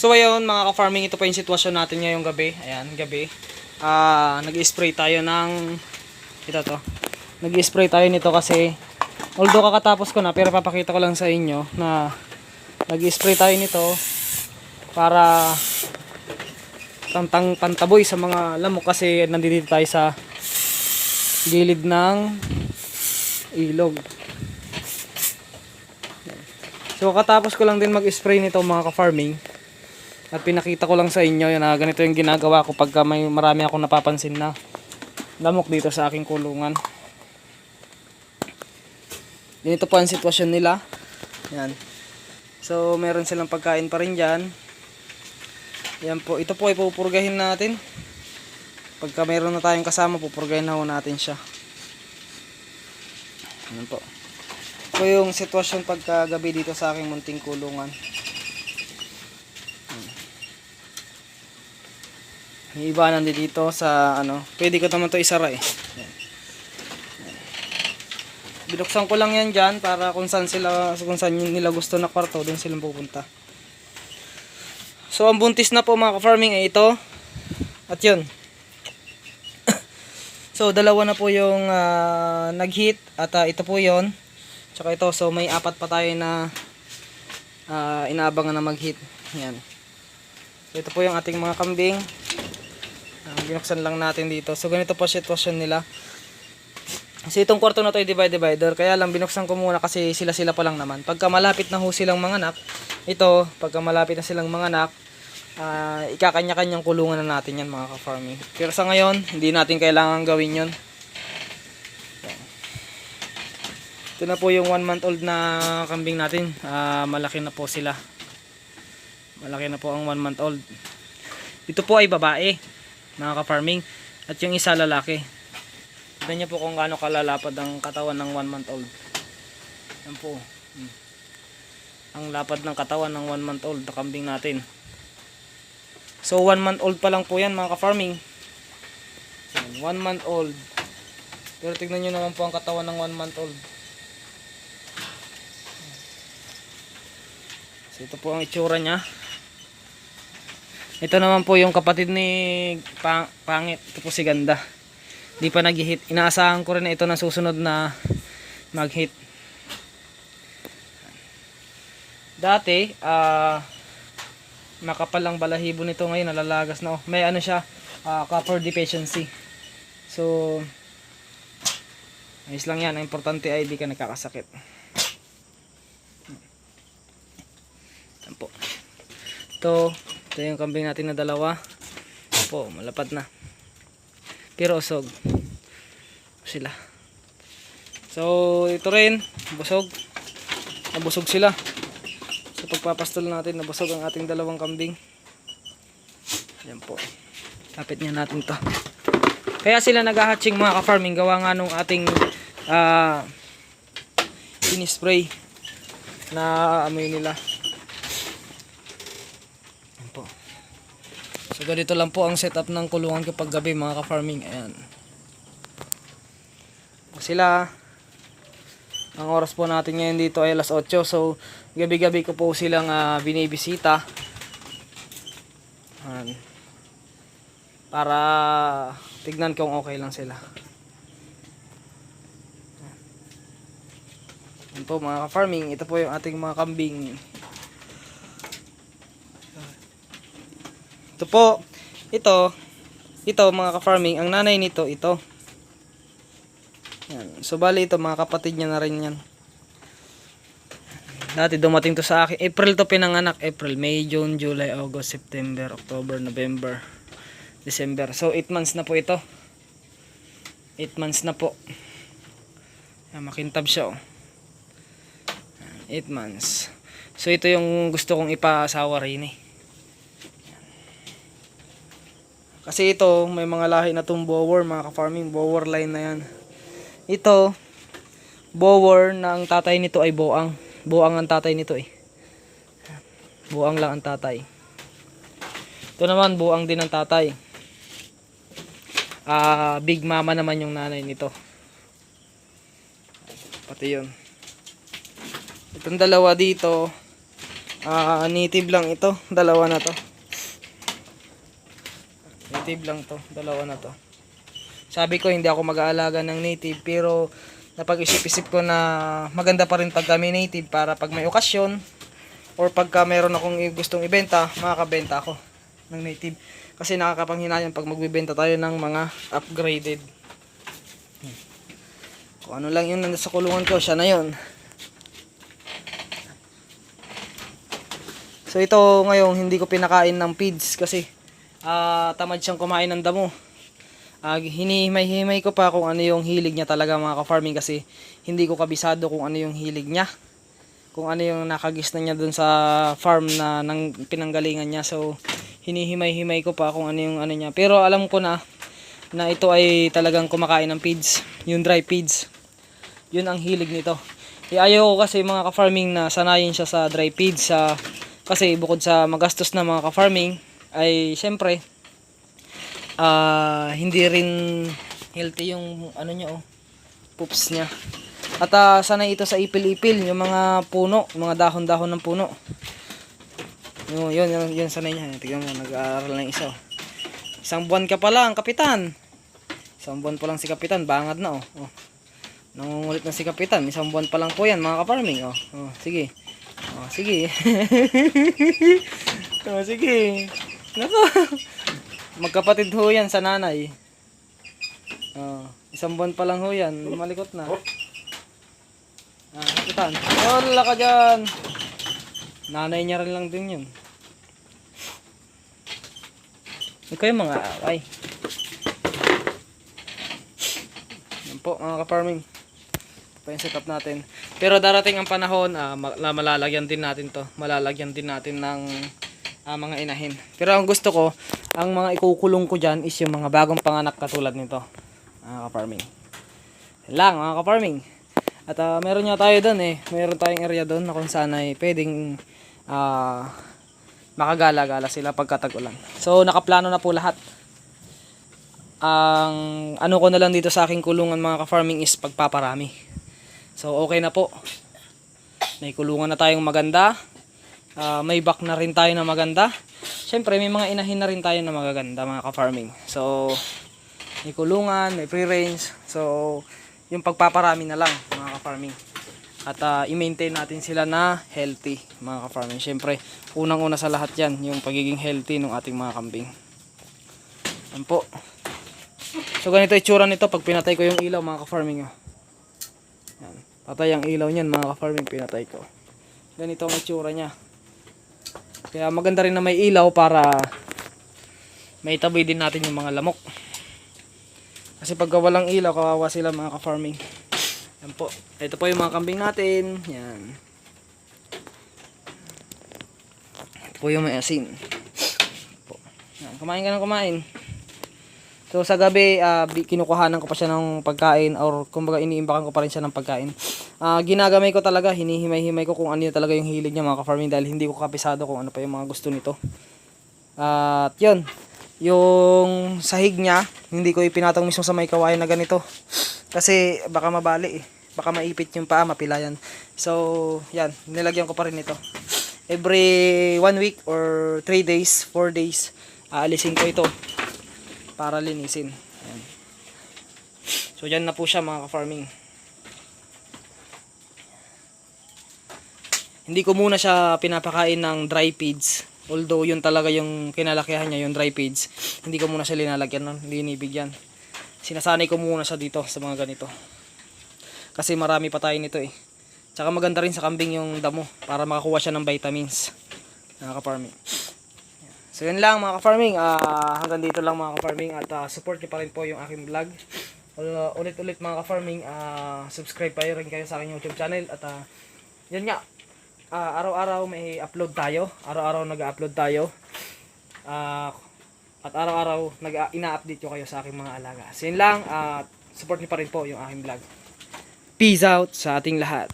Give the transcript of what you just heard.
So ayun mga ka-farming, ito pa yung sitwasyon natin ngayong gabi. Ayan, gabi. Nag-spray tayo ng ito to. Nag-spray tayo nito kasi although kakatapos ko na, pero papakita ko lang sa inyo na nag-spray tayo nito para pantaboy sa mga lamok kasi nandito tayo sa gilid ng ilog. So katapos ko lang din mag-spray nito mga ka-farming. At pinakita ko lang sa inyo na ganito yung ginagawa ko pagka may marami akong napapansin na lamok dito sa aking kulungan. Ganito po ang sitwasyon nila. Yan. So meron silang pagkain pa rin dyan. Yan po. Ito po ay pupurgahin natin. Pagka meron na tayong kasama, pupurgahin na ho natin siya. Yan po. Ito yung sitwasyon pagka gabi dito sa aking munting kulungan. Yung iba nandito sa pwede ko naman to isara eh. Binuksan ko lang yan dyan para kung saan nila gusto na kwarto, doon silang pupunta. So ang buntis na po mga ka-farming ay ito. At yun. So dalawa na po yung nag-hit at ito po yon. Tsaka ito, so may apat pa tayo na inaabangan na mag-hit. Yan. So ito po yung ating mga kambing. Binuksan lang natin dito. So ganito po sitwasyon nila. Kasi itong kwarto na to ay divider. Kaya lang binuksan ko muna kasi sila pa lang naman. Pagka malapit na ho silang manganak, ito, pagka malapit na silang manganak, ikakanya-kanyang kulungan na natin yan mga ka-farming. Pero sa ngayon, hindi natin kailangan gawin yon. Ito na po yung 1 month old na kambing natin. Malaki na po sila. Malaki na po ang 1 month old. Ito po ay babae mga ka-farming, at yung isa lalaki. Tignan niyo po kung gaano kalalapad ang katawan ng 1 month old. Yan po. Ang lapad ng katawan ng 1 month old na kambing natin. So 1 month old pa lang po yan mga ka-farming. 1 month old. Pero tignan niyo naman po ang katawan ng 1 month old. So ito po ang itsura niya. Ito naman po yung kapatid ni Pangit. Ito po si Ganda. Di pa nag-hit. Inaasahan ko rin na ito na susunod na mag-hit. Dati, makapal ang balahibo nito ngayon. Nalalagas na. May siya, copper deficiency. So, ayos lang yan. Ang importante ay di ka nagkakasakit. Yan po. Ito yung kambing natin na dalawa. Po, malapad na. Pero usog. Sila. So, ito rin. Busog. Nabusog sila. So, pagpapastol natin, nabusog ang ating dalawang kambing. Yan po. Kapit niya natin to. Kaya sila nag-hatching mga ka-farming. Gawa nga nung ating sinispray na amoy nila. So ganito lang po ang setup ng kulungan kapag gabi mga ka-farming. Ayan. Sila, ang oras po natin ngayon dito ay alas 8. So gabi-gabi ko po silang binibisita. Ayan. Para tignan kung okay lang sila. Ayan po mga ka-farming. Ito po yung ating mga kambing. Ito po, ito mga ka-farming, ang nanay nito, ito. Yan. So bali ito, mga kapatid niya na rin yan. Dati dumating to sa akin, April to pinanganak, April, May, June, July, August, September, October, November, December. So 8 months na po ito. 8 months na po. Yan, makintab siya 8 months. So ito yung gusto kong ipasawa rin eh. Kasi ito, may mga lahi na itong bower, mga ka-farming, bower line na yan. Ito, bower na ang tatay nito ay boang. Boang ang tatay nito eh. Boang lang ang tatay. Ito naman, boang din ang tatay. Big mama naman yung nanay nito. Pati yun. Itong dalawa dito, Native lang ito, dalawa na to. Native lang to, dalawa na to. Sabi ko hindi ako mag-aalaga ng native, pero napag-isip-isip ko na maganda pa rin pag kami native para pag may okasyon or pagka meron akong gustong ibenta, makakabenta ako ng native. Kasi nakakapanghinayang pag magbibenta tayo ng mga upgraded. Kung ano lang yung nasa kulungan ko, siya na yun. So ito ngayon hindi ko pinakain ng feeds kasi tamad siyang kumain ng damo. Hinihimay-himay ko pa kung ano yung hilig niya talaga mga ka-farming kasi hindi ko kabisado kung ano yung hilig niya. Kung ano yung nakagis na niya dun sa farm na nang pinanggalingan niya. So hinihimay-himay ko pa kung ano yung ano niya. Pero alam ko na ito ay talagang kumakain ng feeds. Yung dry feeds. Yun ang hilig nito. Ayaw ko kasi mga ka-farming na sanayin siya sa dry feeds. Kasi bukod sa magastos na mga ka-farming ay syempre hindi rin healthy yung ano niya poops niya. At sanay ito sa ipil-ipil, yung mga puno, mga dahon-dahon ng puno. Yun sanay niya. Tingnan mo, nag-aaral ng isa. Isang buwan ka pa lang, kapitan. Isang buwan pa lang si kapitan, bangad na Nangungulit na si kapitan. Isang buwan pa lang po yan mga ka-farming. Sige. Sige. Sige. Nako. Magkapatid ho yan sa nanay. Isang buwan pa lang ho yan. Malikot na. Kapitan. Wala ka dyan. Nanay niya rin lang din yun. Ito yung mga away. Yan po mga ka-farming. Ito yung setup natin. Pero darating ang panahon, malalagyan din natin to. Malalagyan din natin ng mga inahin. Pero ang gusto ko, ang mga ikukulong ko dyan is yung mga bagong panganak katulad nito. Mga ka-farming. Yan lang mga ka-farming. At meron nga tayo doon Meron tayong area doon na kung saan ay pwedeng makagala-gala sila pagkatag-ulan. So nakaplano na po lahat. Ang ano ko na lang dito sa aking kulungan mga ka-farming is pagpaparami. So okay na po. May kulungan na tayong maganda. May back na rin tayo na maganda. Siyempre may mga inahin na rin tayo na magaganda mga ka-farming. So may kulungan, may free range. So yung pagpaparami na lang mga ka-farming. At i-maintain natin sila na healthy mga ka-farming. Siyempre unang-una sa lahat yan yung pagiging healthy ng ating mga kambing. Yan po. So ganito itsura nito pag pinatay ko yung ilaw mga ka-farming. Yan. Patay ang ilaw niyan mga ka-farming, pinatay ko. Ganito ang itsura niya. Kaya maganda rin na may ilaw para may tabi din natin yung mga lamok. Kasi pagka walang ilaw, kawawa sila mga ka-farming. Yan po. Ito po yung mga kambing natin. Yan. Ito po yung may asin. Po. Yan. Kumain ka ng kumain. So sa gabi, kinukuhanan ko pa siya ng pagkain or kumbaga iniimbakan ko pa rin siya ng pagkain. Ginagamay ko talaga, hinihimay-himay ko kung ano talaga yung hilig niya mga ka-farming dahil hindi ko kapisado kung ano pa yung mga gusto nito. At yun, yung sahig niya, hindi ko ipinatong mismo sa may kawayan na ganito. Kasi baka mabali baka maipit yung paa, mapilayan. So yan, nilagyan ko pa rin ito. Every 1 week or 3 days, 4 days, aalisin ko ito para linisin. Ayan. So dyan na po siya mga ka-farming. Hindi ko muna siya pinapakain ng dry feeds. Although yun talaga yung kinalakihan niya, yung dry feeds. Hindi ko muna siya linalagyan nun, linibigyan. Sinasanay ko muna siya dito sa mga ganito. Kasi marami pa tayo nito Tsaka maganda rin sa kambing yung damo para makakuha siya ng vitamins. Mga ka-farming. So yun lang mga ka-farming, hanggang dito lang mga ka-farming at support niyo pa rin po yung aking vlog. Ulit-ulit mga ka-farming, subscribe pa rin kayo sa aking YouTube channel at yun nga, araw-araw may upload tayo, araw-araw nag-upload tayo at araw-araw ina-update ko kayo sa aking mga alaga. So yun lang, support niyo pa rin po yung aking vlog. Peace out sa ating lahat.